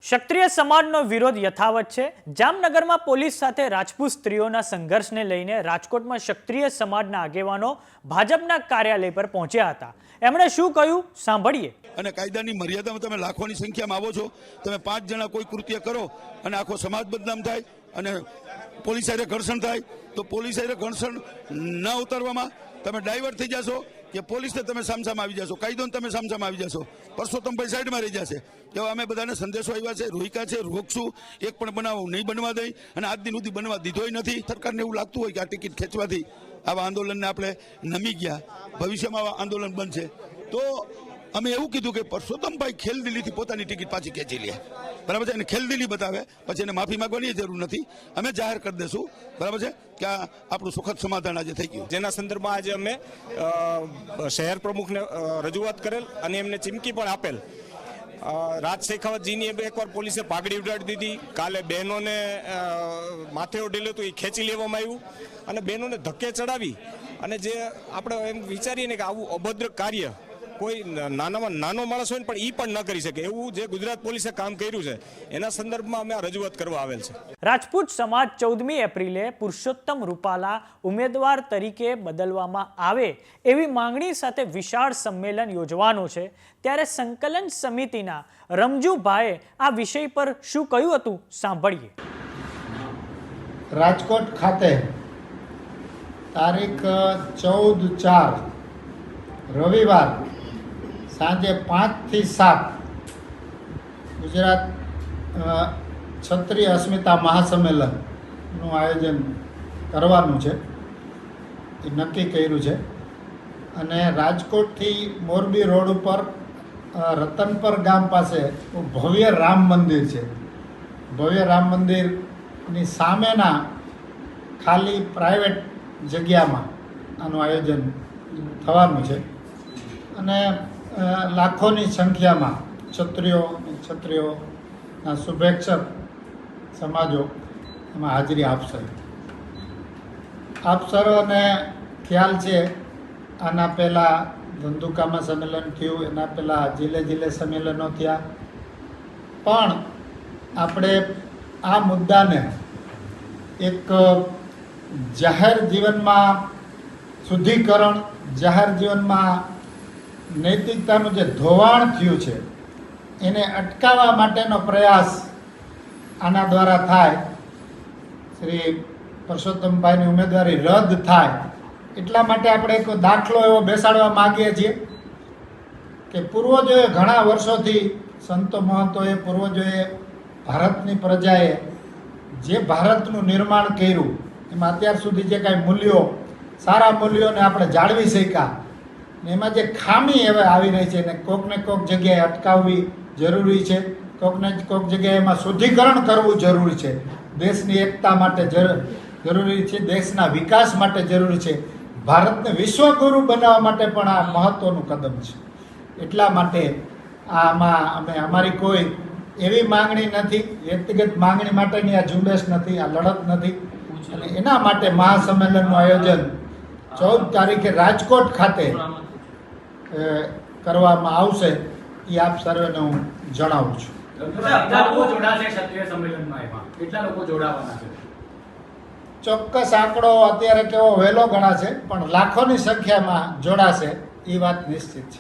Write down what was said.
ક્ષત્રિય સમાજનો વિરોધ યથાવત છે। જામનગરમાં પોલીસ સાથે રાજપૂત સ્ત્રીઓના સંઘર્ષને લઈને રાજકોટમાં ક્ષત્રિય સમાજના આગેવાનો ભાજપના કાર્યાલય પર પહોંચ્યા હતા। એમણે શું કહ્યું સાંભળીએ। અને કાયદાની મર્યાદામાં તમે લાખોની સંખ્યામાં આવો છો, તમે 5 જણા કોઈ કૃત્ય કરો અને આખો સમાજ બદનામ થાય અને પોલીસ સાથે ઘર્ષણ થાય તો પોલીસ સાથે ઘર્ષણ ન ઉતારવામાં તમે ડાયવર્ટ થઈ જશો કે પોલીસને તમે સામસામે આવી જશો, કાયદોને તમે સામસામે આવી જશો, પરસોત્તમભાઈ સાઈડમાં રહી જશે। એવા અમે બધાને સંદેશો આવ્યા છે, રોહિકા છે, રોકશું, એક પણ બનાવ નહીં બનવા દઈ અને આજ દિન સુધી બનવા દીધોય નથી। સરકારને એવું લાગતું હોય કે આ ટિકિટ ખેંચવાથી આવા આંદોલનને આપણે નમી ગયા, ભવિષ્યમાં આવા આંદોલન બનશે, તો અમે એવું કીધું કે પરસોત્તમભાઈ ખેલદિલીથી પોતાની ટિકિટ પાછી ખેંચી લે, બરાબર છે, અને ખેલદિલી બતાવે પછી એને માફી માંગવાની જરૂર નથી, અમે જાહેર કરી દઈશું, બરાબર છે, કે આ આપણું સુખદ સમાધાન આજે થઈ ગયું। જેના સંદર્ભમાં આજે અમે શહેર પ્રમુખને રજૂઆત કરેલ અને એમને ચીમકી પણ આપેલ। રાજ શેખાવતજીની એકવાર પોલીસે પાઘડી ઉડાડી દીધી, કાલે બહેનોને માથે ઓઢેલું હતું એ ખેંચી લેવામાં આવ્યું અને બહેનોને ધક્કે ચડાવી અને જે આપણે એમ વિચારીએ ને કે આવું અભદ્ર કાર્ય કોઈ નાનામાં નાનો માણસ હોય પણ એ પણ ન કરી શકે એવું જે ગુજરાત પોલીસે કામ કર્યું છે એના સંદર્ભમાં અમે આ રજૂઆત કરવા આવેલ છે। રાજપૂત સમાજ 14મી એપ્રિલે પુરુષોત્તમ રૂપાલા ઉમેદવાર તરીકે બદલવામાં આવે એવી માંગણી સાથે વિશાળ સંમેલન યોજવાનું છે। ત્યારે સંકલન સમિતિના રમજુભાઈએ આ વિષય પર શું કહ્યું હતું સાંભળીએ। રાજકોટ ખાતે તારીખ 14/4 રવિવાર સાંજે 5 થી 7 ગુજરાત ક્ષત્રિય અસ્મિતા મહાસંમેલનનું આયોજન કરવાનું છે, એ નક્કી કર્યું છે। અને રાજકોટથી મોરબી રોડ ઉપર રતનપર ગામ પાસે ભવ્ય રામ મંદિર છે, ભવ્ય રામ મંદિરની સામેના ખાલી પ્રાઇવેટ જગ્યામાં આનું આયોજન થવાનું છે અને લાખોની સંખ્યામાં ક્ષત્રિયોના શુભેચ્છક સમાજો એમાં હાજરી આપશે। આપ સર્વને ખ્યાલ છે, આના પહેલાં ધંધુકામાં સંમેલન થયું, એના પહેલાં જિલ્લે જિલ્લે સંમેલનો થયા, પણ આપણે આ મુદ્દાને એક જાહેર જીવનમાં શુદ્ધિકરણ, જાહેર જીવનમાં નૈતિકતાનું જે ધોવાણ થયું છે એને અટકાવવા માટેનો પ્રયાસ આના દ્વારા થાય, શ્રી પરસોત્તમભાઈની ઉમેદવારી રદ થાય એટલા માટે આપણે એક દાખલો એવો બેસાડવા માગીએ છીએ કે પૂર્વજોએ ઘણા વર્ષોથી, સંતો મહંતોએ, પૂર્વજોએ, ભારતની પ્રજાએ જે ભારતનું નિર્માણ કર્યું એમાં અત્યાર સુધી જે કાંઈ મૂલ્યો, સારા મૂલ્યોને આપણે જાળવી શક્યા ને એમાં જે ખામી હવે આવી રહી છે ને કોકને કોક જગ્યાએ અટકાવવી જરૂરી છે, કોકને કોક જગ્યાએ એમાં શુદ્ધિકરણ કરવું જરૂરી છે, દેશની એકતા માટે જરૂરી છે, દેશના વિકાસ માટે જરૂરી છે, ભારતને વિશ્વગુરુ બનાવવા માટે પણ આ મહત્ત્વનું કદમ છે। એટલા માટે આમાં અમે અમારી કોઈ એવી માંગણી નથી, વ્યક્તિગત માંગણી માટેની આ ઝુંબેશ નથી, આ લડત નથી, અને એના માટે મહાસંમેલનનું આયોજન 14 તારીખે રાજકોટ ખાતે કરવામાં આવશે, એ આપ સર્વેને હું જણાવું છું। ચોક્કસ આંકડો અત્યારે કેવો વહેલો ગણાશે, પણ લાખોની સંખ્યામાં જોડાશે એ વાત નિશ્ચિત છે।